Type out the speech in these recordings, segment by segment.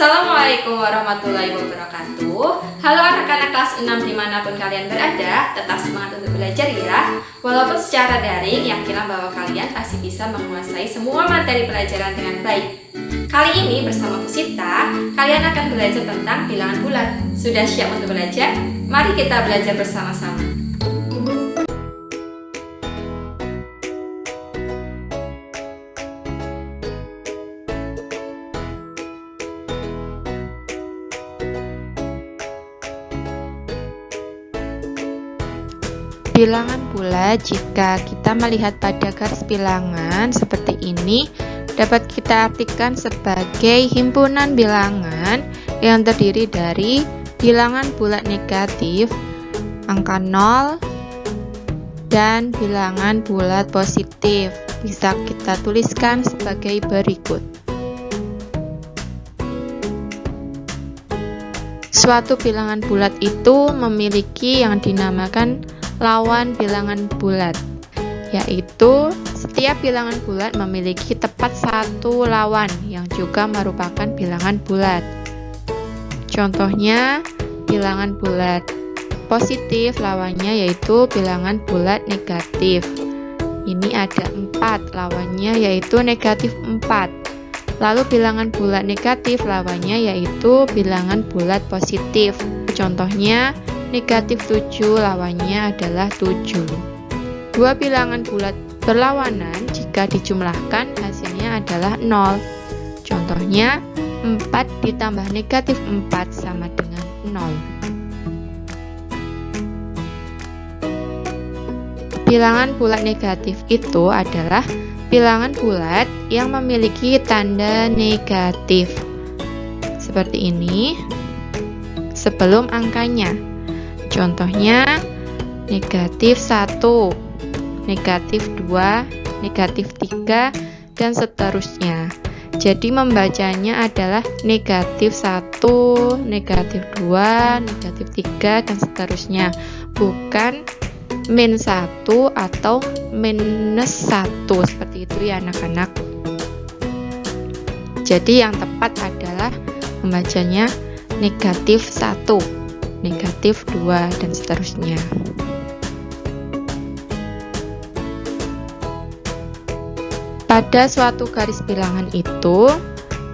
Assalamualaikum warahmatullahi wabarakatuh. Halo anak-anak kelas 6 dimanapun kalian berada, tetap semangat untuk belajar ya. Walaupun secara daring, yakinlah bahwa kalian pasti bisa menguasai semua materi pelajaran dengan baik. Kali ini bersama Pusita, kalian akan belajar tentang bilangan bulat. Sudah siap untuk belajar? Mari kita belajar bersama-sama. Bilangan bulat, jika kita melihat pada garis bilangan seperti ini, dapat kita artikan sebagai himpunan bilangan yang terdiri dari bilangan bulat negatif, angka 0, dan bilangan bulat positif. Bisa kita tuliskan sebagai berikut. Suatu bilangan bulat itu memiliki yang dinamakan lawan bilangan bulat, yaitu setiap bilangan bulat memiliki tepat satu lawan yang juga merupakan bilangan bulat. Contohnya, bilangan bulat positif lawannya yaitu bilangan bulat negatif. Ini ada 4, lawannya yaitu negatif 4. Lalu bilangan bulat negatif lawannya yaitu bilangan bulat positif. Contohnya, negatif 7 lawannya adalah 7. Dua bilangan bulat berlawanan jika dijumlahkan hasilnya adalah 0. Contohnya 4 ditambah negatif 4 sama dengan 0. Bilangan bulat negatif itu adalah bilangan bulat yang memiliki tanda negatif. Seperti ini sebelum angkanya. Contohnya negatif 1, negatif 2, negatif 3, dan seterusnya. Jadi membacanya adalah negatif 1, negatif 2, negatif 3, dan seterusnya. Bukan min 1 atau minus 1, seperti itu ya anak-anak. Jadi yang tepat adalah membacanya negatif 1, negatif 2, dan seterusnya. Pada suatu garis bilangan itu,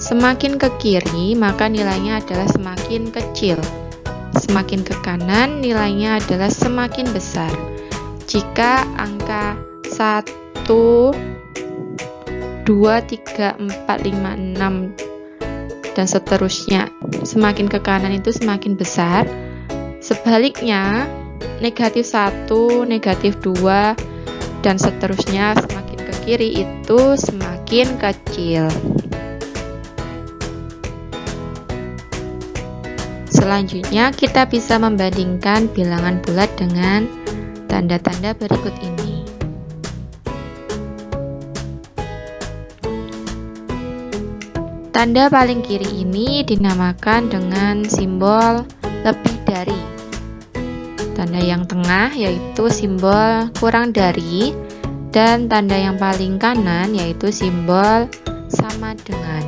semakin ke kiri maka nilainya adalah semakin kecil. Semakin ke kanan nilainya adalah semakin besar. Jika angka 1, 2, 3, 4, 5, 6, dan seterusnya semakin ke kanan itu semakin besar. Sebaliknya, negatif 1, negatif 2, dan seterusnya semakin ke kiri itu semakin kecil. Selanjutnya, kita bisa membandingkan bilangan bulat dengan tanda-tanda berikut ini. Tanda paling kiri ini dinamakan dengan simbol lebih dari. Tanda yang tengah yaitu simbol kurang dari, dan tanda yang paling kanan yaitu simbol sama dengan.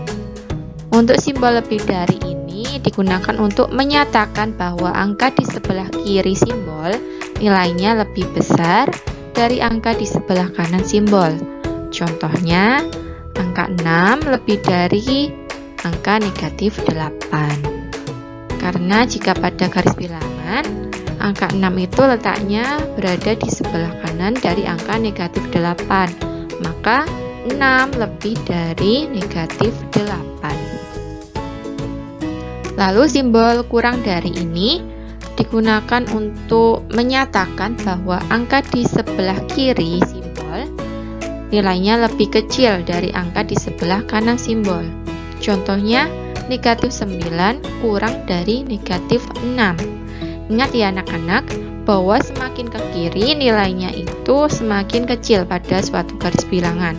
Untuk simbol lebih dari ini digunakan untuk menyatakan bahwa angka di sebelah kiri simbol nilainya lebih besar dari angka di sebelah kanan simbol. Contohnya, angka 6 lebih dari angka negatif 8. Karena jika pada garis bilangan, angka 6 itu letaknya berada di sebelah kanan dari angka negatif 8, maka 6 lebih dari negatif 8. Lalu simbol kurang dari ini digunakan untuk menyatakan bahwa angka di sebelah kiri simbol nilainya lebih kecil dari angka di sebelah kanan simbol. Contohnya, negatif 9 kurang dari negatif 6. Ingat ya anak-anak, bahwa semakin ke kiri nilainya itu semakin kecil pada suatu garis bilangan.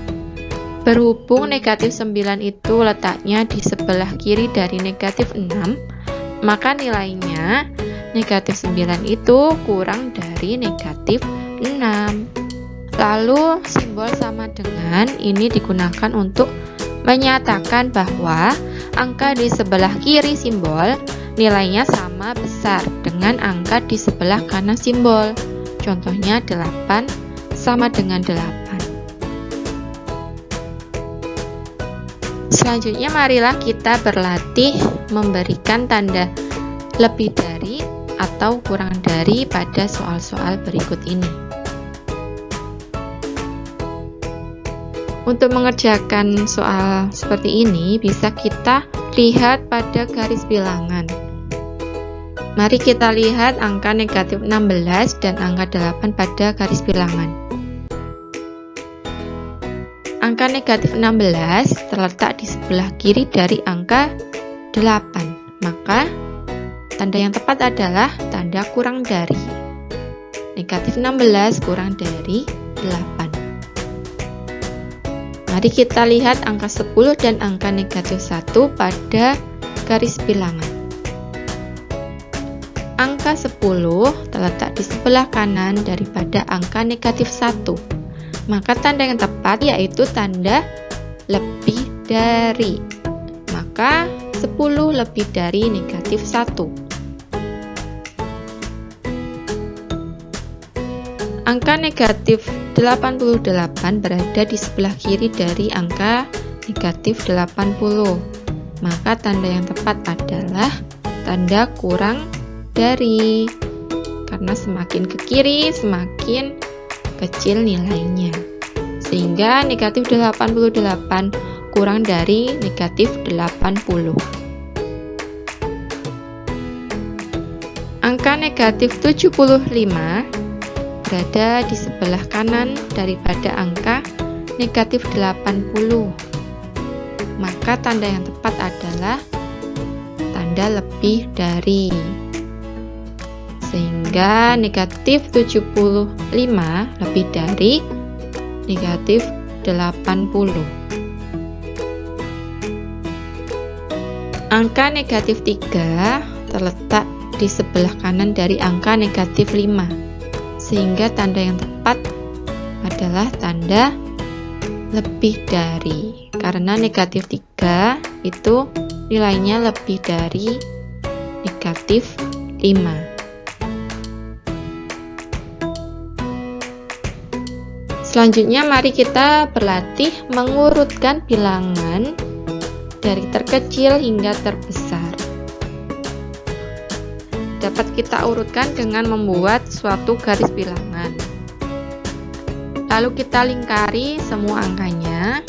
Berhubung negatif 9 itu letaknya di sebelah kiri dari negatif 6, maka nilainya negatif 9 itu kurang dari negatif 6. Lalu simbol sama dengan ini digunakan untuk menyatakan bahwa angka di sebelah kiri simbol nilainya sama besar dengan angka di sebelah kanan simbol. Contohnya 8 sama dengan 8. Selanjutnya marilah kita berlatih memberikan tanda lebih dari atau kurang dari pada soal-soal berikut ini. Untuk mengerjakan soal seperti ini bisa kita lihat pada garis bilangan. Mari kita lihat angka negatif 16 dan angka 8 pada garis bilangan. Angka negatif 16 terletak di sebelah kiri dari angka 8, maka tanda yang tepat adalah tanda kurang dari. Negatif 16 kurang dari 8. Mari kita lihat angka 10 dan angka negatif 1 pada garis bilangan. Angka 10 terletak di sebelah kanan daripada angka negatif 1. Maka tanda yang tepat yaitu tanda lebih dari. Maka 10 lebih dari negatif 1. Angka negatif 88 berada di sebelah kiri dari angka negatif 80. Maka tanda yang tepat adalah tanda kurang dari. Karena semakin ke kiri semakin kecil nilainya, sehingga negatif 88 kurang dari negatif 80. Angka negatif 75 berada di sebelah kanan daripada angka negatif 80. Maka tanda yang tepat adalah tanda lebih dari. Sehingga negatif 75 lebih dari negatif 80. Angka negatif 3 terletak di sebelah kanan dari angka negatif 5. Sehingga tanda yang tepat adalah tanda lebih dari. Karena negatif 3 itu nilainya lebih dari negatif 5. Selanjutnya mari kita berlatih mengurutkan bilangan dari terkecil hingga terbesar. Dapat kita urutkan dengan membuat suatu garis bilangan. Lalu kita lingkari semua angkanya.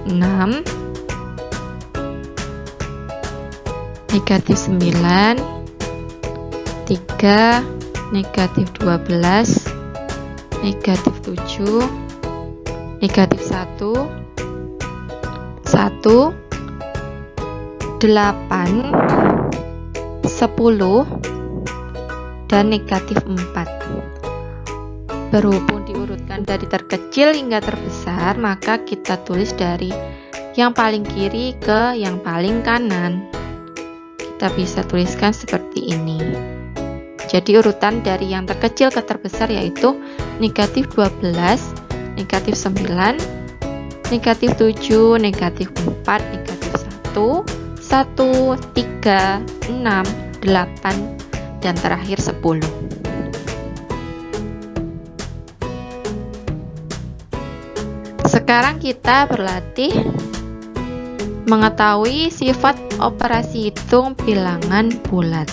6, negatif 9, 3, negatif 12, negatif 7, negatif 1, 1, 8, 10, dan negatif 4. Berhubung diurutkan dari terkecil hingga terbesar, maka kita tulis dari yang paling kiri ke yang paling kanan. Kita bisa tuliskan seperti ini. Jadi urutan dari yang terkecil ke terbesar yaitu negatif 12, negatif 9, negatif 7, negatif 4, negatif 1, 1, 3, 6, 8, dan terakhir 10. Sekarang kita berlatih mengetahui sifat operasi hitung bilangan bulat.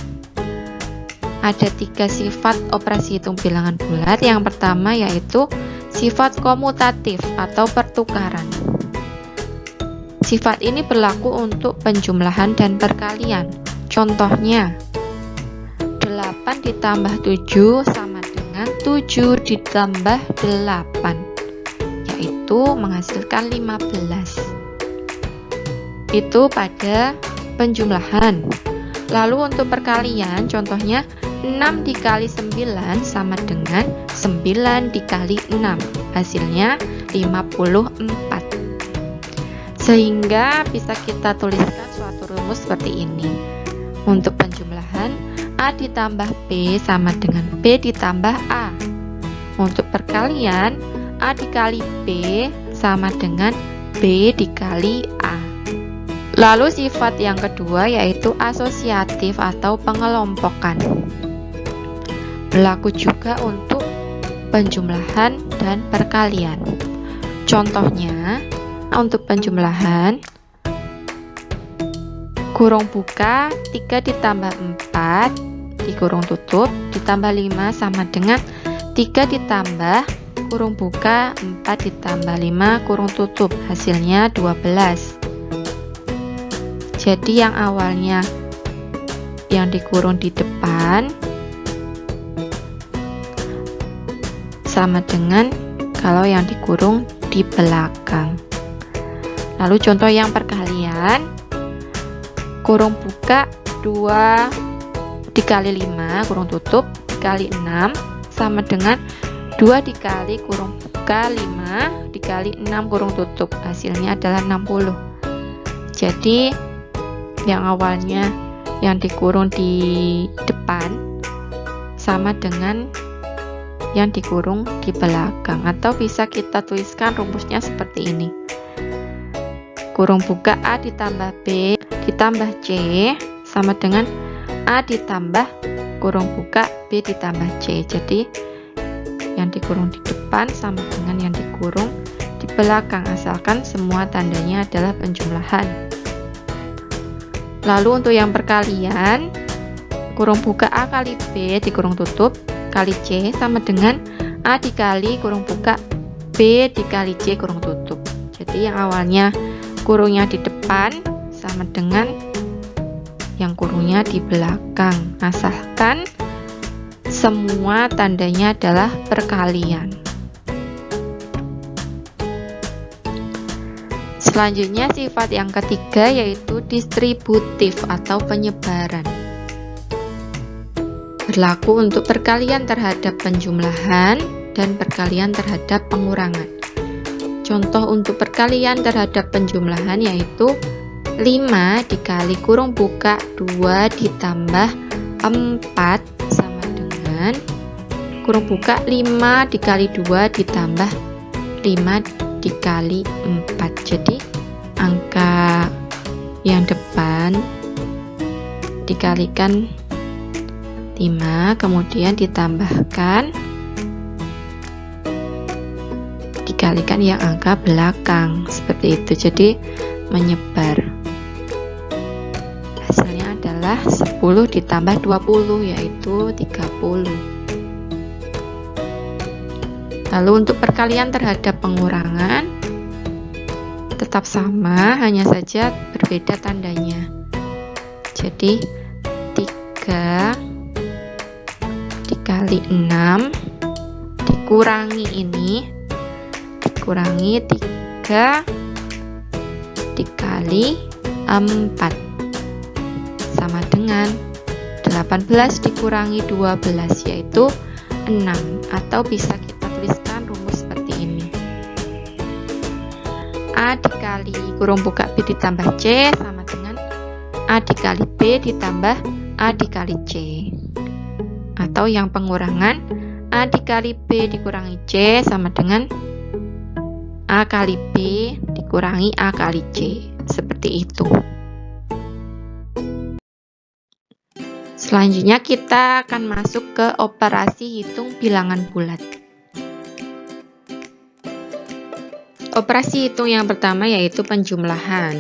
Ada 3 sifat operasi hitung bilangan bulat. Yang pertama yaitu sifat komutatif atau pertukaran. Sifat ini berlaku untuk penjumlahan dan perkalian. Contohnya, 8 ditambah 7 sama dengan 7 ditambah 8, yaitu menghasilkan 15. Itu pada penjumlahan. Lalu untuk perkalian, contohnya 6 dikali 9 sama dengan 9 dikali 6, hasilnya 54. Sehingga bisa kita tuliskan suatu rumus seperti ini. Untuk penjumlahan, A ditambah B sama dengan B ditambah A. Untuk perkalian, A dikali B sama dengan B dikali A. Lalu sifat yang kedua yaitu asosiatif atau pengelompokan. Berlaku juga untuk penjumlahan dan perkalian. Contohnya, untuk penjumlahan, kurung buka 3 ditambah 4 dikurung tutup ditambah 5 sama dengan 3 ditambah kurung buka 4 ditambah 5 kurung tutup, hasilnya 12. Jadi yang awalnya yang dikurung di depan sama dengan kalau yang dikurung di belakang. Lalu contoh yang perkalian, kurung buka 2 dikali 5 kurung tutup dikali 6 sama dengan 2 dikali kurung buka 5 dikali 6 kurung tutup, hasilnya adalah 60. Jadi yang awalnya yang dikurung di depan sama dengan yang dikurung di belakang, atau bisa kita tuliskan rumusnya seperti ini. Kurung buka A ditambah B ditambah C sama dengan A ditambah kurung buka B ditambah C. Jadi yang dikurung di depan sama dengan yang dikurung di belakang, asalkan semua tandanya adalah penjumlahan. Lalu untuk yang perkalian, kurung buka A kali B dikurung tutup kali C sama dengan A dikali kurung buka B dikali C kurung tutup. Jadi yang awalnya kurungnya di depan sama dengan yang kurungnya di belakang, asalkan semua tandanya adalah perkalian. Selanjutnya sifat yang ketiga yaitu distributif atau penyebaran. Berlaku untuk perkalian terhadap penjumlahan dan perkalian terhadap pengurangan. Contoh untuk perkalian terhadap penjumlahan yaitu 5 dikali kurung buka 2 ditambah 4 sama dengan kurung buka 5 dikali 2 ditambah 5 dikali 4. Jadi angka yang depan dikalikan 5 kemudian ditambahkan dikalikan yang angka belakang, seperti itu. Jadi menyebar, hasilnya adalah 10 ditambah 20 yaitu 30. Lalu untuk perkalian terhadap pengurangan tetap sama, hanya saja berbeda tandanya. Jadi 3 dikali 6 dikurangi ini dikurangi 3 dikali 4 sama dengan 18 dikurangi 12 yaitu 6, atau bisa kita tuliskan rumus seperti ini. A dikali kurung buka B ditambah C sama dengan A dikali B ditambah A dikali C, atau yang pengurangan A dikali B dikurangi C sama dengan A kali B dikurangi A kali C, seperti itu. Selanjutnya kita akan masuk ke operasi hitung bilangan bulat. Operasi hitung yang pertama yaitu penjumlahan.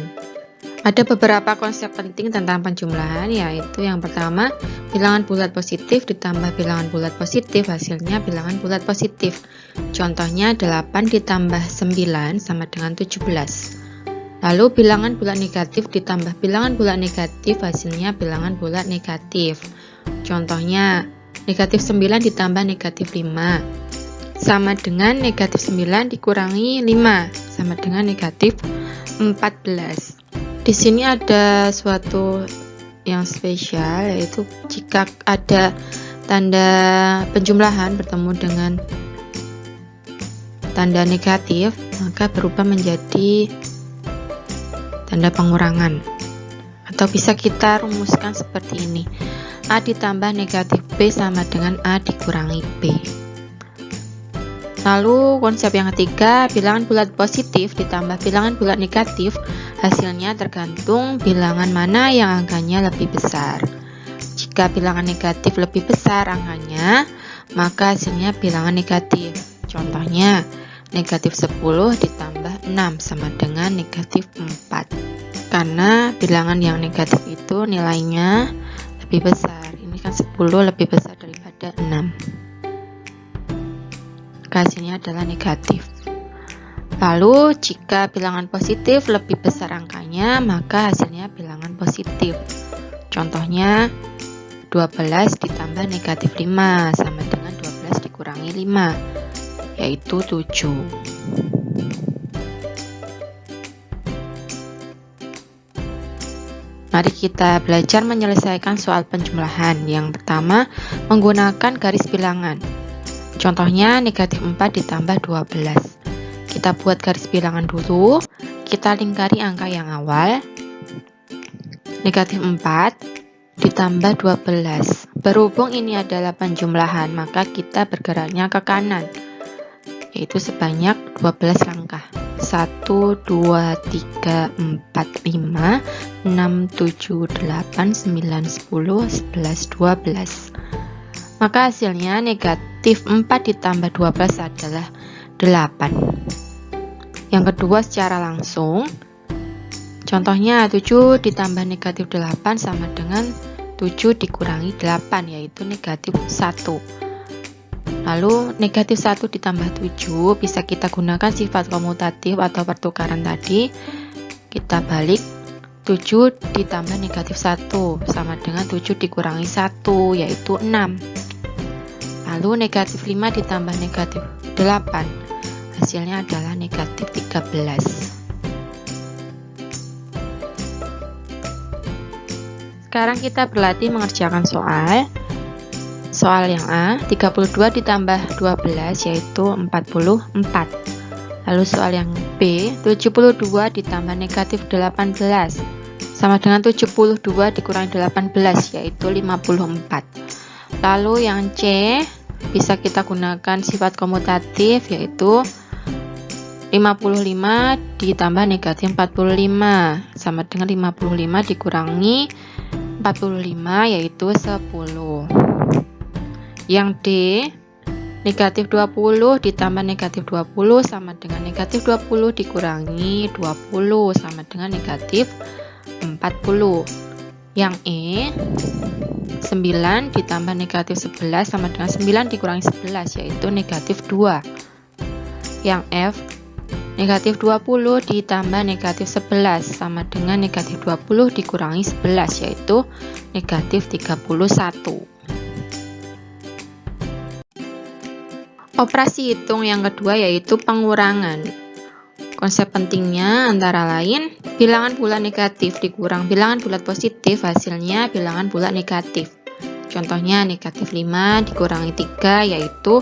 Ada beberapa konsep penting tentang penjumlahan, yaitu yang pertama, bilangan bulat positif ditambah bilangan bulat positif hasilnya bilangan bulat positif. Contohnya 8 ditambah 9 sama dengan 17. Lalu bilangan bulat negatif ditambah bilangan bulat negatif hasilnya bilangan bulat negatif. Contohnya negatif 9 ditambah negatif 5 sama dengan negatif 9 dikurangi 5 sama dengan negatif 14. Di sini ada suatu yang spesial, yaitu jika ada tanda penjumlahan bertemu dengan tanda negatif, maka berubah menjadi tanda pengurangan. Atau bisa kita rumuskan seperti ini. A ditambah negatif B sama dengan A dikurangi B. Lalu konsep yang ketiga, bilangan bulat positif ditambah bilangan bulat negatif, hasilnya tergantung bilangan mana yang angkanya lebih besar. Jika bilangan negatif lebih besar angkanya, maka hasilnya bilangan negatif. Contohnya, negatif 10 ditambah 6 sama dengan negatif 4. Karena bilangan yang negatif itu nilainya lebih besar. Ini kan 10 lebih besar daripada 6. Hasilnya adalah negatif. Lalu jika bilangan positif lebih besar angkanya, maka hasilnya bilangan positif. Contohnya 12 ditambah negatif 5 sama dengan 12 dikurangi 5, yaitu 7. Mari kita belajar menyelesaikan soal penjumlahan. Yang pertama, menggunakan garis bilangan. Contohnya negatif 4 ditambah 12. Kita buat garis bilangan dulu. Kita lingkari angka yang awal. Negatif 4 ditambah 12. Berhubung ini adalah penjumlahan, maka kita bergeraknya ke kanan, yaitu sebanyak 12 langkah. 1, 2, 3, 4, 5, 6, 7, 8, 9, 10, 11, 12. Maka hasilnya negatif 4 ditambah 12 adalah 8. Yang kedua secara langsung. Contohnya 7 ditambah negatif 8 sama dengan 7 dikurangi 8, yaitu negatif 1. Lalu negatif 1 ditambah 7 bisa kita gunakan sifat komutatif atau pertukaran tadi. Kita balik, 7 ditambah negatif 1 sama dengan 7 dikurangi 1, yaitu 6. Lalu negatif 5 ditambah negatif 8, hasilnya adalah negatif 13. Sekarang kita berlatih mengerjakan soal. Soal yang A, 32 ditambah 12 yaitu 44. Lalu soal yang B, 72 ditambah negatif 18 sama dengan 72 dikurangi 18 yaitu 54. Lalu yang C, bisa kita gunakan sifat komutatif yaitu 55 ditambah negatif 45 sama dengan 55 dikurangi 45 yaitu 10. Yang D, negatif 20 ditambah negatif 20 sama dengan negatif 20 dikurangi 20 sama dengan negatif 40. Yang E, 9 ditambah negatif 11 sama dengan 9 dikurangi 11 yaitu negatif 2. Yang F, negatif 20 ditambah negatif 11 sama dengan negatif 20 dikurangi 11 yaitu negatif 31. Operasi hitung yang kedua yaitu pengurangan. Konsep pentingnya antara lain bilangan bulat negatif dikurang bilangan bulat positif, hasilnya bilangan bulat negatif. Contohnya negatif 5 dikurangi 3 yaitu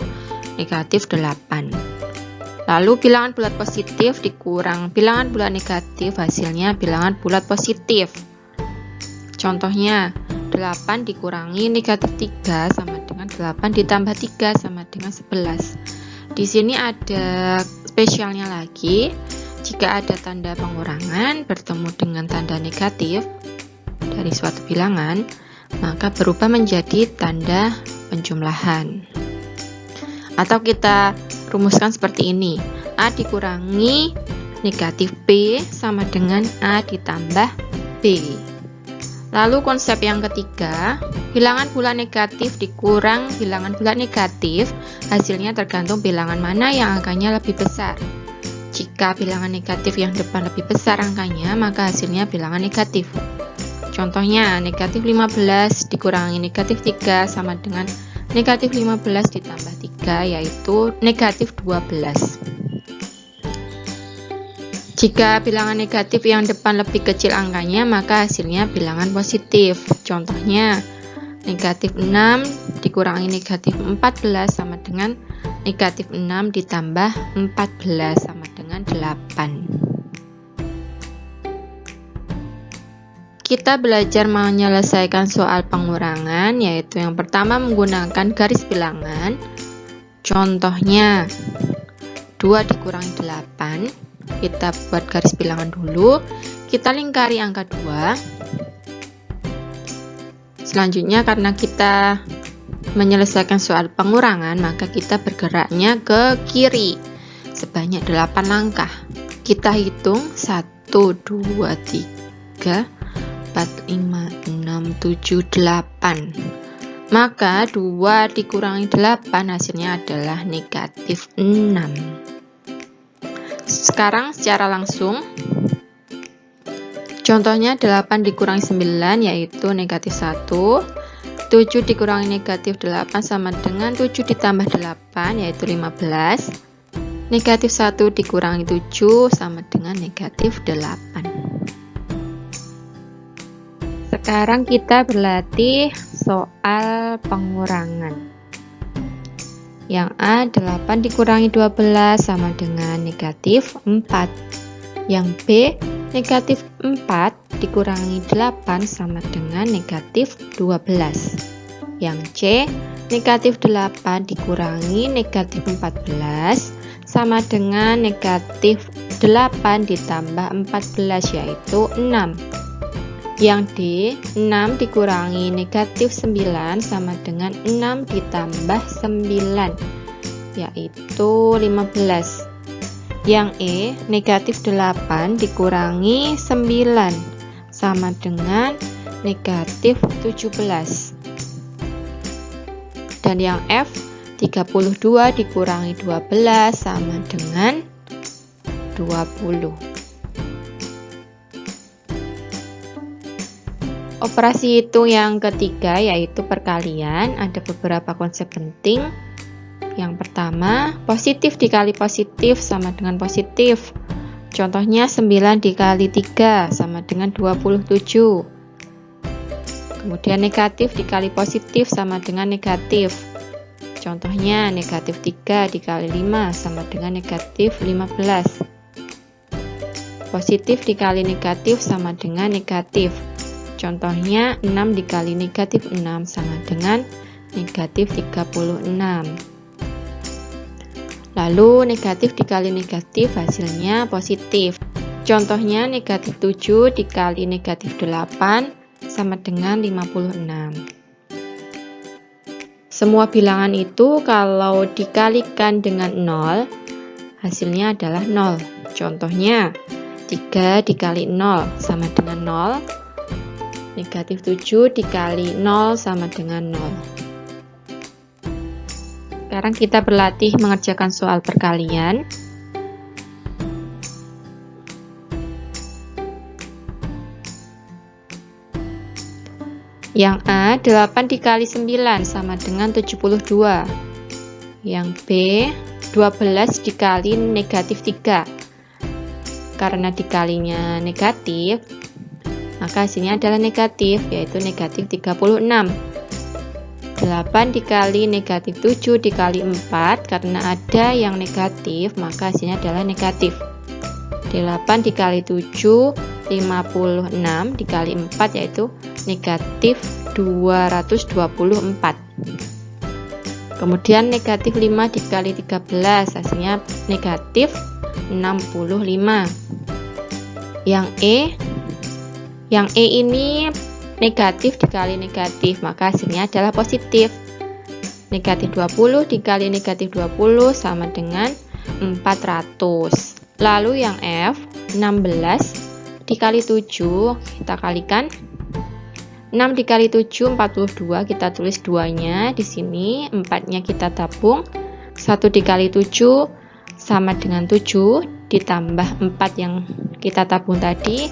negatif 8. Lalu bilangan bulat positif dikurang bilangan bulat negatif, hasilnya bilangan bulat positif. Contohnya 8 dikurangi negatif 3 sama dengan 8 ditambah 3 sama dengan 11. Di sini ada spesialnya lagi. Jika ada tanda pengurangan bertemu dengan tanda negatif dari suatu bilangan, maka berubah menjadi tanda penjumlahan. Atau kita rumuskan seperti ini. A dikurangi negatif B sama dengan A ditambah B. Lalu konsep yang ketiga, bilangan bulat negatif dikurang bilangan bulat negatif, hasilnya tergantung bilangan mana yang angkanya lebih besar. Jika bilangan negatif yang depan lebih besar angkanya, maka hasilnya bilangan negatif. Contohnya, negatif 15 dikurangi negatif 3 sama dengan negatif 15 ditambah 3, yaitu negatif 12. Jika bilangan negatif yang depan lebih kecil angkanya, maka hasilnya bilangan positif. Contohnya, negatif 6 dikurangi negatif 14 sama dengan negatif 6 ditambah 14 sama dengan 8. Kita belajar menyelesaikan soal pengurangan, yaitu yang pertama menggunakan garis bilangan. Contohnya, 2 dikurangi 8. Kita buat garis bilangan dulu. Kita lingkari angka 2. Selanjutnya karena kita menyelesaikan soal pengurangan, maka kita bergeraknya ke kiri sebanyak 8 langkah. Kita hitung 1, 2, 3, 4, 5, 6, 7, 8. Maka 2 dikurangi 8 hasilnya adalah negatif 6. Sekarang secara langsung, contohnya 8 dikurangi 9 yaitu negatif 1. 7 dikurangi negatif 8 sama dengan 7 ditambah 8 yaitu 15. Negatif 1 dikurangi 7 sama dengan negatif 8. Sekarang kita berlatih soal pengurangan. Yang A, 8 dikurangi 12 sama dengan negatif 4. Yang B, negatif 4 dikurangi 8 sama dengan negatif 12. Yang C, negatif 8 dikurangi negatif 14 sama dengan negatif 8 ditambah 14 yaitu 6. Yang D, 6 dikurangi negatif 9 sama dengan 6 ditambah 9 yaitu 15. Yang E, negatif 8 dikurangi 9 sama dengan negatif 17. Dan yang F, 32 dikurangi 12 sama dengan 20. Operasi hitung yang ketiga yaitu perkalian. Ada beberapa konsep penting. Yang pertama, positif dikali positif sama dengan positif. Contohnya 9 dikali 3 sama dengan 27. Kemudian negatif dikali positif sama dengan negatif. Contohnya negatif 3 dikali 5 sama dengan negatif 15. Positif dikali negatif sama dengan negatif. Contohnya 6 dikali negatif 6 sama dengan negatif 36. Lalu negatif dikali negatif hasilnya positif. Contohnya negatif 7 dikali negatif 8 sama dengan 56. Semua bilangan itu kalau dikalikan dengan 0 hasilnya adalah 0. Contohnya 3 dikali 0 sama dengan 0. Negatif 7 dikali 0 sama dengan 0. Sekarang kita berlatih mengerjakan soal perkalian. Yang A, 8 dikali 9 sama dengan 72. Yang B, 12 dikali negatif 3. Karena dikalinya negatif, maka hasilnya adalah negatif, yaitu negatif 36. 8 dikali negatif 7 dikali 4, karena ada yang negatif, maka hasilnya adalah negatif. 8 dikali 7, 56 dikali 4, yaitu negatif 224. Kemudian negatif 5 dikali 13, hasilnya negatif 65. Yang E ini negatif dikali negatif, maka hasilnya adalah positif. Negatif 20 dikali negatif 20 sama dengan 400. Lalu yang F, 16 dikali 7, kita kalikan. 6 dikali 7, 42, kita tulis 2-nya di sini, 4-nya kita tabung. 1 dikali 7 sama dengan 7, ditambah 4 yang kita tabung tadi,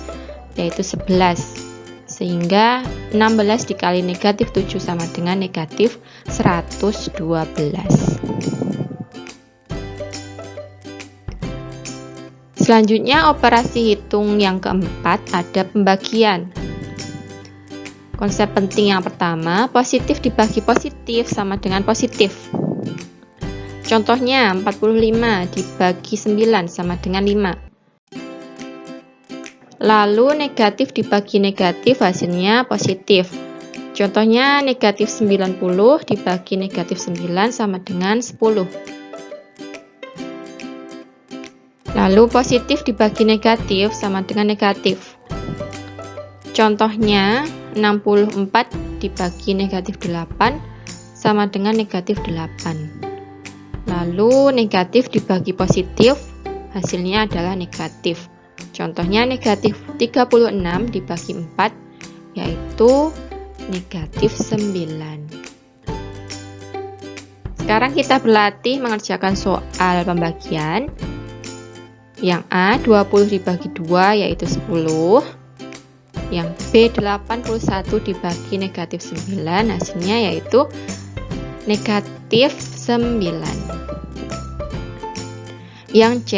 yaitu 11. Sehingga 16 dikali negatif 7 sama dengan negatif 112. Selanjutnya operasi hitung yang keempat ada pembagian. Konsep penting yang pertama, positif dibagi positif sama dengan positif. Contohnya 45 dibagi 9 sama dengan 5. Lalu negatif dibagi negatif hasilnya positif. Contohnya negatif 90 dibagi negatif 9 sama dengan 10. Lalu positif dibagi negatif sama dengan negatif. Contohnya 64 dibagi negatif 8 sama dengan negatif 8. Lalu negatif dibagi positif, hasilnya adalah negatif. Contohnya negatif 36 dibagi 4, yaitu negatif 9. Sekarang kita berlatih mengerjakan soal pembagian. Yang A 20 dibagi 2 yaitu 10. Yang B 81 dibagi negatif 9, hasilnya yaitu negatif 9. Yang C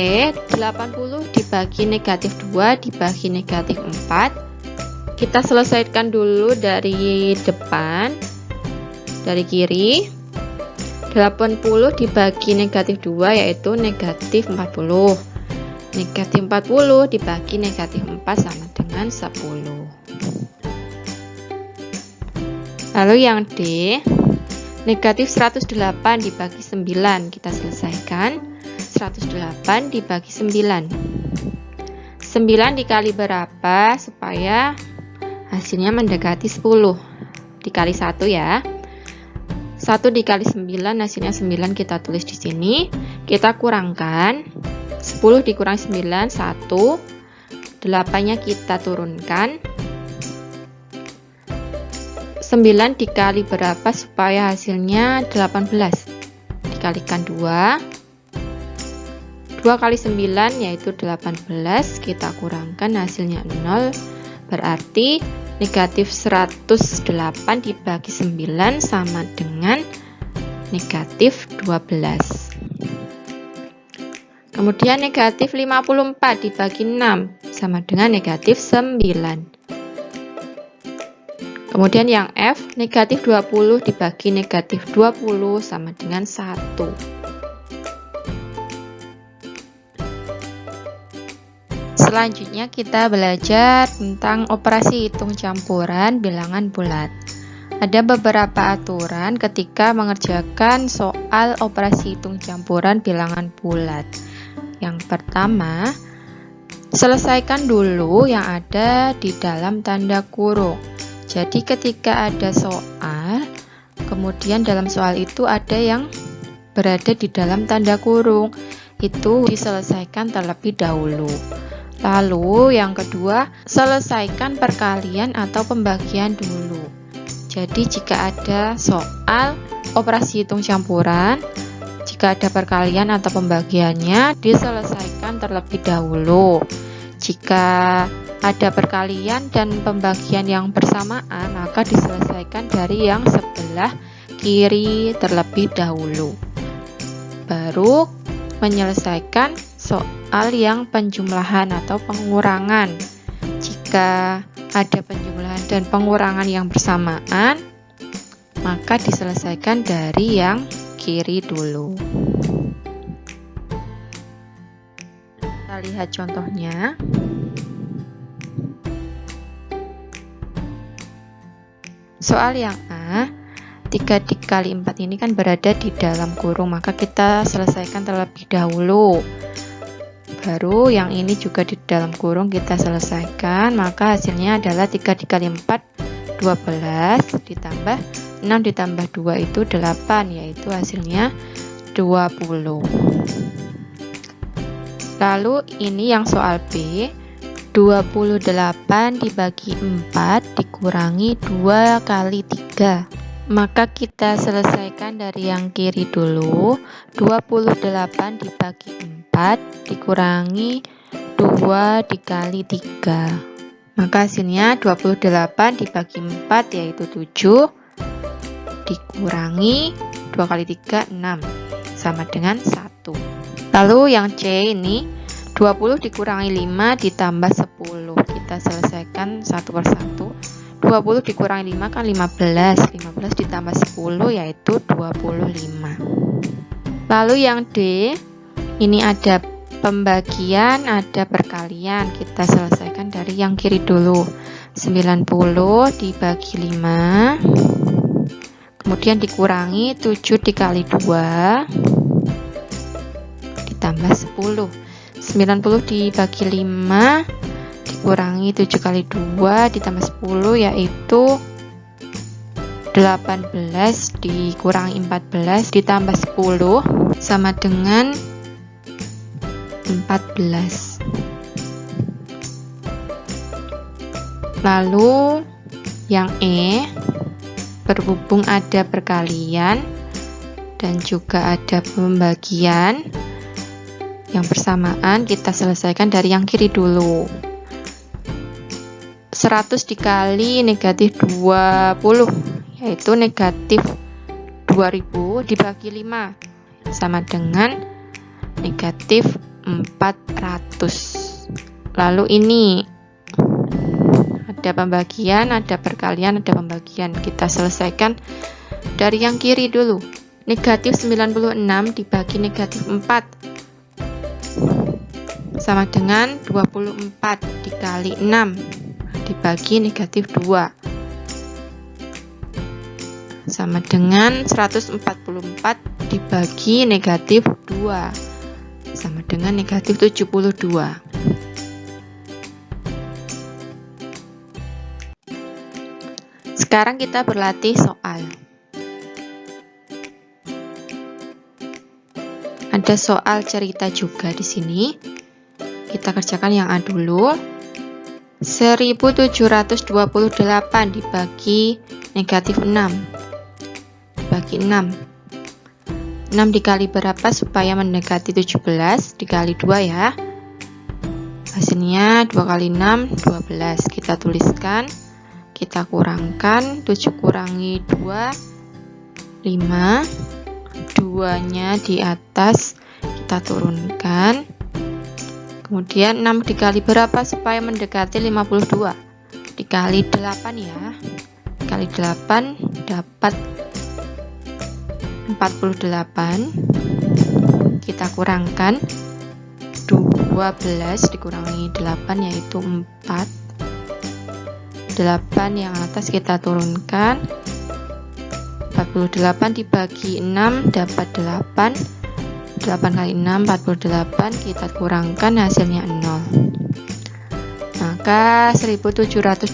80 dibagi negatif 2 dibagi negatif 4. Kita selesaikan dulu dari depan, dari kiri. 80 dibagi negatif 2 yaitu negatif 40. Negatif 40 dibagi negatif 4 sama dengan 10. Lalu yang D, negatif 108 dibagi 9. Kita selesaikan. 108 dibagi 9. 9 dikali berapa supaya hasilnya mendekati 10? Dikali 1 ya. 1 dikali 9 hasilnya 9, kita tulis di sini. Kita kurangkan. 10 dikurangi 9, 1. 8-nya kita turunkan. 9 dikali berapa supaya hasilnya 18? Dikalikan 2. 2 kali 9 yaitu 18. Kita kurangkan, hasilnya 0. Berarti negatif 108 dibagi 9 sama dengan negatif 12. Kemudian negatif 54 dibagi 6 sama dengan negatif 9. Kemudian yang F, negatif 20 dibagi negatif 20 sama dengan 1. Selanjutnya kita belajar tentang operasi hitung campuran bilangan bulat. Ada beberapa aturan ketika mengerjakan soal operasi hitung campuran bilangan bulat. Yang pertama, selesaikan dulu yang ada di dalam tanda kurung. Jadi ketika ada soal, kemudian dalam soal itu ada yang berada di dalam tanda kurung, itu diselesaikan terlebih dahulu. Lalu yang kedua, selesaikan perkalian atau pembagian dulu. Jadi jika ada soal operasi hitung campuran, jika ada perkalian atau pembagiannya, diselesaikan terlebih dahulu. Jika ada perkalian dan pembagian yang bersamaan, maka diselesaikan dari yang sebelah kiri terlebih dahulu. Baru menyelesaikan soal yang penjumlahan atau pengurangan. Jika ada penjumlahan dan pengurangan yang bersamaan, maka diselesaikan dari yang kiri dulu. Kita lihat contohnya. Soal yang A, 3 dikali 4 ini kan berada di dalam kurung, maka kita selesaikan terlebih dahulu. Baru yang ini juga di dalam kurung kita selesaikan, maka hasilnya adalah 3 dikali 4, 12, ditambah 6 ditambah 2 itu 8, yaitu hasilnya 20. Lalu ini yang soal B, 28 dibagi 4 dikurangi 2 kali 3. Maka kita selesaikan dari yang kiri dulu. 28 dibagi 4 dikurangi 2 dikali 3. Maka hasilnya 28 dibagi 4 yaitu 7 dikurangi 2 kali 3, 6 sama dengan 1. Lalu yang C ini 20 dikurangi 5 ditambah 10. Kita selesaikan satu persatu. 20 dikurangi 5 kan 15. 15 ditambah 10 yaitu 25. Lalu yang D, ini ada pembagian, ada perkalian. Kita selesaikan dari yang kiri dulu. 90 dibagi 5. Kemudian dikurangi 7 dikali 2 ditambah 10. 90 dibagi 5 dikurangi 7 kali 2 ditambah 10 yaitu 18 dikurangi 14 ditambah 10 sama dengan 14. Lalu yang E, berhubung ada perkalian dan juga ada pembagian yang bersamaan, kita selesaikan dari yang kiri dulu. 100 dikali negatif 20 yaitu negatif 2000 dibagi 5 sama dengan negatif 400. Lalu ini ada pembagian, ada perkalian, ada pembagian. Kita selesaikan dari yang kiri dulu. Negatif 96 dibagi negatif 4 sama dengan 24 dikali 6 dibagi negatif 2 sama dengan 144 dibagi negatif 2 sama dengan negatif 72. Sekarang kita berlatih soal. Ada soal cerita juga di sini. Kita kerjakan yang A dulu. 1728 dibagi negatif 6 dibagi 6. 6 dikali berapa supaya mendekati 17? Dikali 2 ya. Hasilnya 2 kali 6 12. Kita tuliskan, kita kurangkan. 7 kurangi 2 5. 2 nya di atas kita turunkan. Kemudian 6 dikali berapa supaya mendekati 52? Dikali 8 ya. Dikali 8 dapat 48. Kita kurangkan 12 dikurangi 8 yaitu 4. 8 yang atas kita turunkan. 48 dibagi 6 dapat 8. 8 kali 6 48, kita kurangkan hasilnya 0. Maka 1728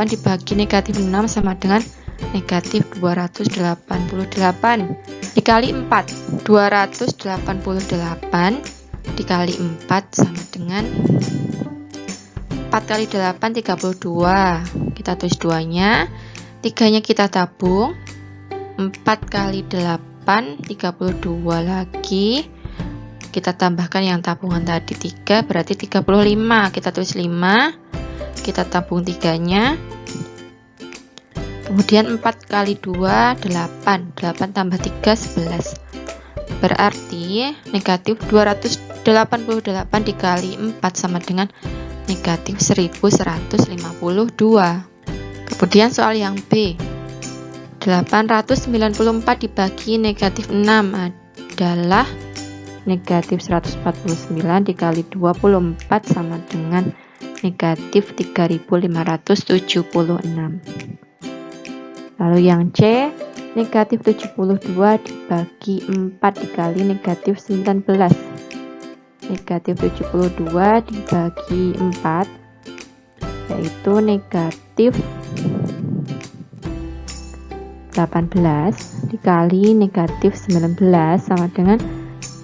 dibagi negatif 6 sama dengan negatif 288 dikali 4. 288 dikali 4 sama dengan 4 kali 8 32. Kita tulis 2 nya, 3 nya kita tabung. 4 kali 8 32 lagi, kita tambahkan yang tabungan tadi 3 berarti 35. Kita tulis 5, kita tabung 3 nya, kemudian 4 kali 2 8 tambah 3 11 berarti negatif 288 dikali 4 sama dengan negatif 1152. Kemudian soal yang B, 894 dibagi negatif 6 adalah negatif 149 dikali 24 sama dengan negatif 3576. Lalu yang C, negatif 72 dibagi 4 dikali negatif 19. Negatif 72 dibagi 4 yaitu negatif 18 dikali negatif 19 sama dengan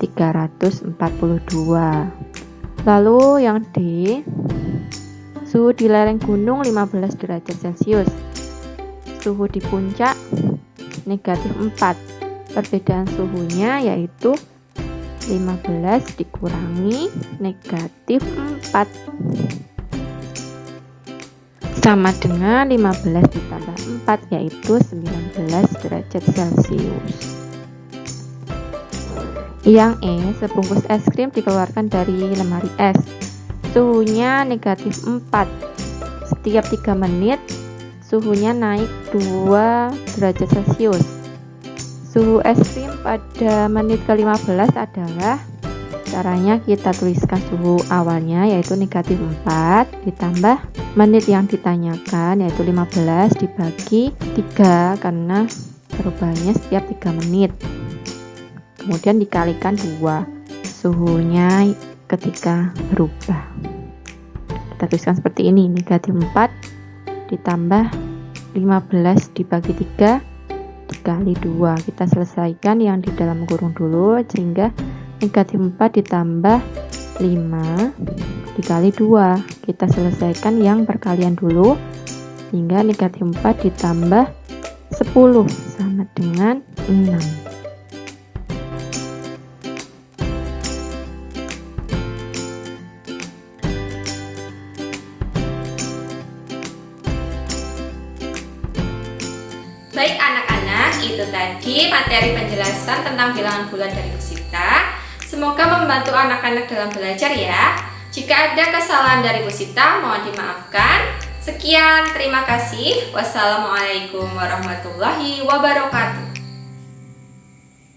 342. Lalu yang D, suhu di lereng gunung 15 derajat Celcius, suhu di puncak negatif 4. Perbedaan suhunya yaitu 15 dikurangi negatif 4 sama dengan 15 ditambah 4 yaitu 19 derajat Celcius. Yang E, sebungkus es krim dikeluarkan dari lemari es. Suhunya negatif 4. Setiap 3 menit suhunya naik 2 derajat Celcius. Suhu es krim pada menit ke-15 adalah, caranya kita tuliskan suhu awalnya yaitu negatif 4 ditambah menit yang ditanyakan yaitu 15 dibagi 3 karena perubahannya setiap 3 menit. Kemudian dikalikan 2. Suhunya ketika berubah. Kita tuliskan seperti ini, negatif 4 ditambah 15 dibagi 3 dikali 2. Kita selesaikan yang di dalam kurung dulu, sehingga negatif 4 ditambah 5 dikali 2. Kita selesaikan yang perkalian dulu, sehingga negatif 4 ditambah 10 sama dengan 6. Baik anak-anak, itu tadi materi penjelasan tentang bilangan bulan dari Bu Sita. Semoga membantu anak-anak dalam belajar ya. Jika ada kesalahan dari Bu Sita, mohon dimaafkan. Sekian, terima kasih. Wassalamualaikum warahmatullahi wabarakatuh.